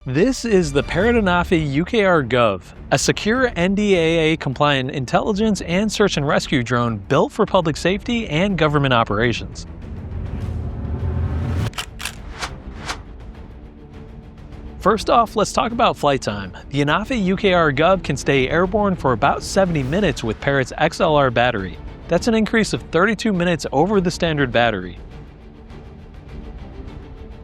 This is the Parrot ANAFI UKR Gov, a secure NDAA-compliant intelligence and search and rescue drone built for public safety and government operations. First off, let's talk about flight time. The ANAFI UKR Gov can stay airborne for about 70 minutes with Parrot's XLR battery. That's an increase of 32 minutes over the standard battery.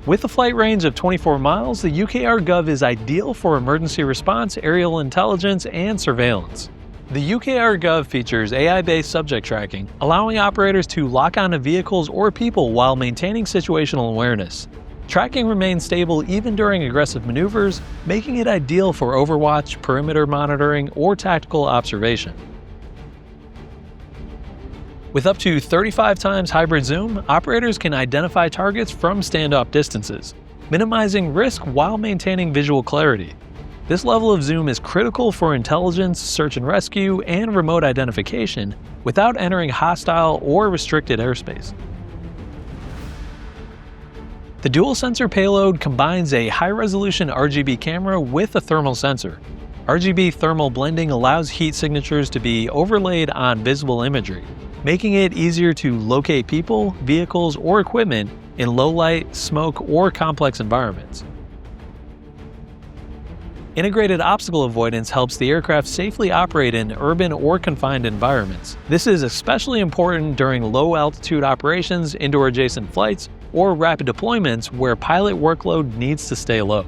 With a flight range of 24 miles, the UKR Gov is ideal for emergency response, aerial intelligence, and surveillance. The UKR Gov features AI-based subject tracking, allowing operators to lock onto vehicles or people while maintaining situational awareness. Tracking remains stable even during aggressive maneuvers, making it ideal for overwatch, perimeter monitoring, or tactical observation. With up to 35 times hybrid zoom, operators can identify targets from standoff distances, minimizing risk while maintaining visual clarity. This level of zoom is critical for intelligence, search and rescue, and remote identification without entering hostile or restricted airspace. The dual sensor payload combines a high-resolution RGB camera with a thermal sensor. RGB thermal blending allows heat signatures to be overlaid on visible imagery, making it easier to locate people, vehicles, or equipment in low light, smoke, or complex environments. Integrated obstacle avoidance helps the aircraft safely operate in urban or confined environments. This is especially important during low-altitude operations, indoor adjacent flights, or rapid deployments where pilot workload needs to stay low.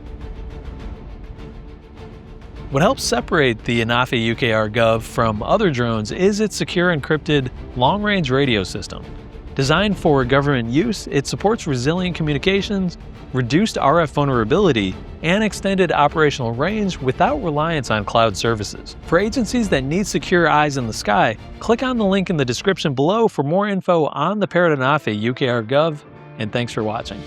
What helps separate the ANAFI UKR Gov from other drones is its secure encrypted long-range radio system. Designed for government use, it supports resilient communications, reduced RF vulnerability, and extended operational range without reliance on cloud services. For agencies that need secure eyes in the sky, click on the link in the description below for more info on the Parrot ANAFI UKR Gov, and thanks for watching.